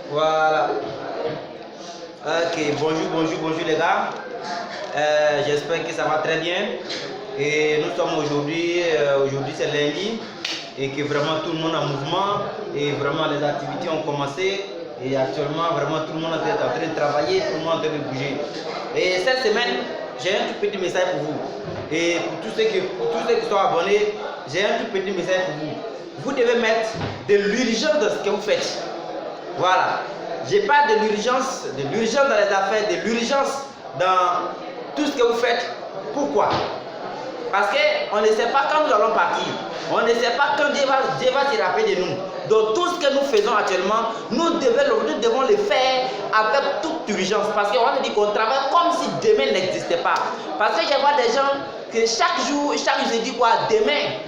Voilà. Ok, bonjour les gars. J'espère que ça va très bien. Et nous sommes aujourd'hui c'est lundi et que vraiment tout le monde est en mouvement et vraiment les activités ont commencé et actuellement vraiment tout le monde est en train de travailler, tout le monde est en train de bouger. Et cette semaine, j'ai un tout petit message pour vous. Et pour tous ceux qui sont abonnés, j'ai un tout petit message pour vous. Vous devez mettre de l'urgence dans ce que vous faites. Voilà. Je parle de l'urgence dans les affaires, de l'urgence dans tout ce que vous faites. Pourquoi? Parce qu'on ne sait pas quand nous allons partir. On ne sait pas quand Dieu va se rappeler de nous. Donc tout ce que nous faisons actuellement, nous devons le faire avec toute urgence. Parce qu'on nous dit qu'on travaille comme si demain n'existait pas. Parce que je vois des gens que chaque jour ils se disent quoi? Demain.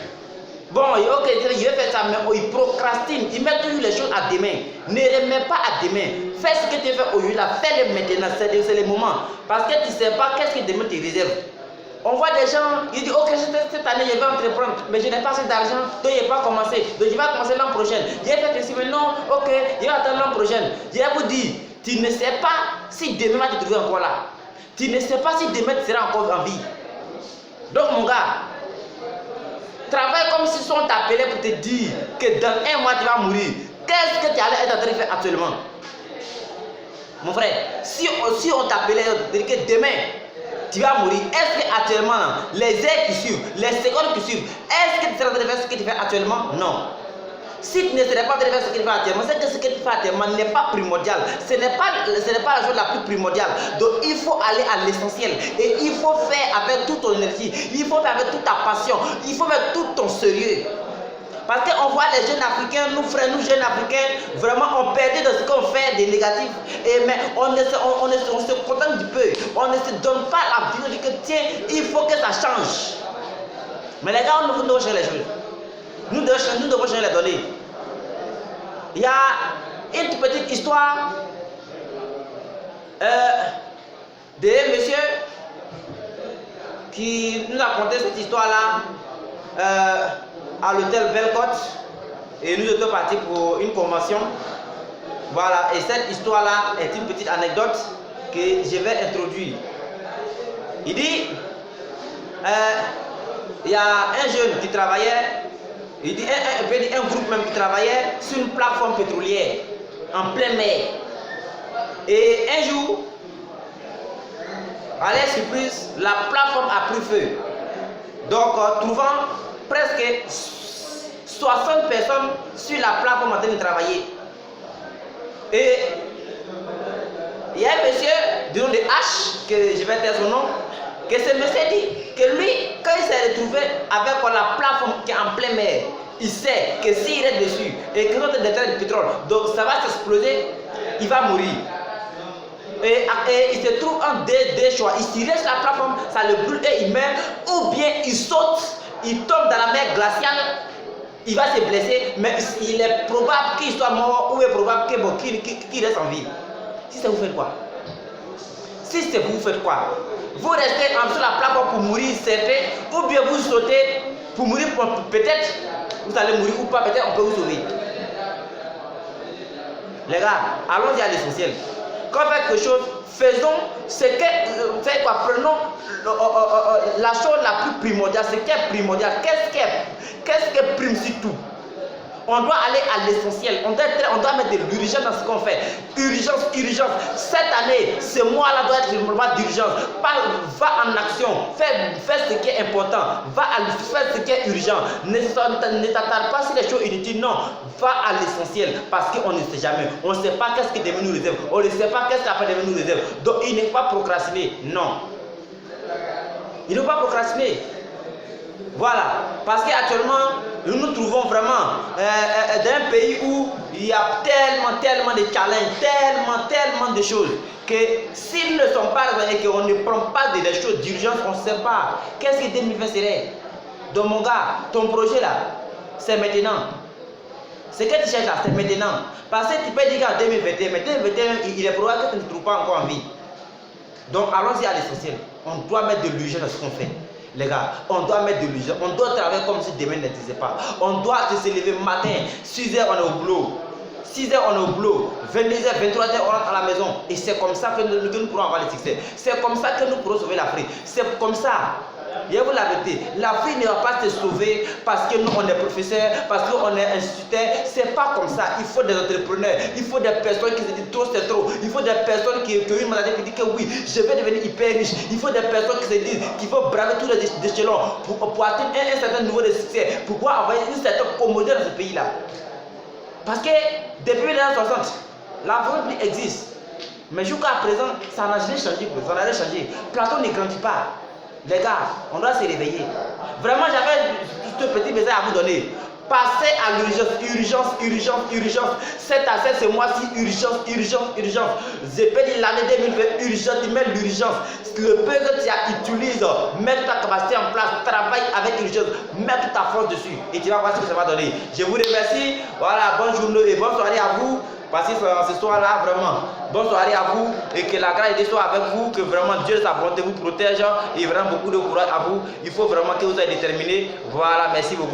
Bon, ok, je vais faire ça, mais ils procrastinent. Ils mettent toujours les choses à demain. Ne remets pas à demain. Fais ce que tu fais aujourd'hui là. Fais-le maintenant. C'est le moment. Parce que tu ne sais pas qu'est-ce que demain te réserve. On voit des gens, ils disent, ok, cette année je vais entreprendre, mais je n'ai pas assez d'argent, donc je n'ai pas commencé. Donc je vais commencer l'an prochain. J'ai fait ceci, mais non, ok, je vais attendre l'an prochain. Je vais vous dire, tu ne sais pas si demain va te trouver encore là. Tu ne sais pas si demain tu seras encore en vie. Donc mon gars, travaille comme si on t'appelait pour te dire que dans un mois tu vas mourir. Qu'est-ce que tu allais être en train de faire actuellement? Mon frère, si on t'appelait que demain, tu vas mourir. Est-ce qu'actuellement, les heures qui suivent, les secondes qui suivent, est-ce que tu seras en train de faire ce que tu fais actuellement? Non. Si tu ne serais pas en train de faire ce que tu fais actuellement, c'est que ce que tu fais actuellement n'est pas primordial. Ce n'est pas la chose la plus primordiale. Donc il faut aller à l'essentiel. Et il faut faire avec toute ton énergie. Il faut faire avec toute ta passion. Il faut faire tout ton sérieux. Parce qu'on voit les jeunes africains, nous frères, nous jeunes africains, vraiment on perdait de ce qu'on fait des négatifs. Mais on se contente du peu. On ne se donne pas la vision de que tiens, il faut que ça change. Mais les gars, nous devons changer les choses. Nous devons changer les données. Il y a une petite histoire de monsieur qui nous a conté cette histoire-là. À l'hôtel Belcote et nous étions partis pour une convention. Voilà, et cette histoire-là est une petite anecdote que je vais introduire. Il dit, il y a un jeune qui travaillait, il dit un groupe même qui travaillait sur une plateforme pétrolière en plein mer. Et un jour, à leur surprise, la plateforme a pris feu. Donc, trouvant presque 60 personnes sur la plateforme en train de travailler. Et il y a un monsieur du nom de H, que je vais dire son nom, que ce monsieur dit que lui, quand il s'est retrouvé avec la plateforme qui est en plein mer, il sait que s'il est dessus et que notre détrait de pétrole, donc ça va s'exploser, il va mourir. Et il se trouve en deux choix. Il s'y reste la plateforme, ça le brûle et il meurt, ou bien il saute. Il tombe dans la mer glaciale, il va se blesser, mais il est probable qu'il soit mort ou est probable qu'il reste en vie. Si c'est vous faites quoi? Si c'est vous faites quoi? Vous restez en dessous de la plateforme pour mourir certain, ou bien vous sautez pour mourir, peut-être vous allez mourir ou pas, peut-être on peut vous sauver. Les gars, allons-y à l'essentiel. Quand on fait quelque chose, faisons ce que, prenons la chose la plus primordiale, ce qui est primordial. Qu'est-ce qui prime sur tout? On doit aller à l'essentiel. On doit mettre de l'urgence dans ce qu'on fait. Urgence. Cette année, ce mois-là doit être le mois d'urgence. Va en action. Fais ce qui est important. Fais ce qui est urgent. Ne t'attarde pas sur les choses inutiles. Non. Va à l'essentiel. Parce qu'on ne sait jamais. On ne sait pas qu'est-ce que demain nous réserve. On ne sait pas qu'est-ce qu'après demain nous réserve. Donc il ne faut pas procrastiner. Non. Il ne faut pas procrastiner. Voilà, parce qu'actuellement, nous nous trouvons vraiment dans un pays où il y a tellement de challenges, tellement de choses, que s'ils ne sont pas résolus et qu'on ne prend pas des choses d'urgence, on ne sait pas qu'est-ce que 2020 serait. Donc mon gars, ton projet là, c'est maintenant. Ce que tu cherches là, c'est maintenant. Parce que tu peux dire qu'en 2021, mais 2021, il est probable que tu ne te trouves pas encore en vie. Donc allons-y à l'essentiel. On doit mettre de l'urgence dans ce qu'on fait. Les gars, on doit mettre de l'urgence, on doit travailler comme si demain n'existait pas. On doit se lever matin, 6h on est au boulot. 6h on est au boulot, 22h, 23h on rentre à la maison. Et c'est comme ça que nous pourrons avoir le succès. C'est comme ça que nous pourrons sauver l'Afrique. C'est comme ça. Et vous la vérité, l'Afrique ne va pas se sauver parce que nous on est professeurs, parce qu'on est instituteurs. C'est pas comme ça. Il faut des entrepreneurs, il faut des personnes qui se disent trop c'est trop. Il faut des personnes qui ont une maladie qui disent que oui, je vais devenir hyper riche. Il faut des personnes qui se disent qu'il faut braver tous les échelons pour atteindre un certain niveau de succès, pour pouvoir avoir une certaine commodité dans ce pays-là. Parce que depuis les années 60, la République existe. Mais jusqu'à présent, ça n'a jamais changé. Ça n'a rien changé. Platon ne grandit pas. Les gars, on doit se réveiller. Vraiment, j'avais ce petit message à vous donner. Passez à l'urgence, urgence, urgence, urgence. Cette année, ce mois-ci, urgence, urgence, urgence. Je peux dire l'année 2020, urgence, tu mets l'urgence. Le peu que tu as utilisé, mets ta capacité en place, travaille avec urgence, mets toute ta force dessus et tu vas voir ce que ça va donner. Je vous remercie. Voilà, bonne journée et bonne soirée à vous. Passez ce soir-là, vraiment. Bonne soirée à vous et que la grâce de Dieu soit avec vous, que vraiment Dieu, sa bonté vous protège et vraiment beaucoup de courage à vous. Il faut vraiment que vous soyez déterminés. Voilà, merci beaucoup.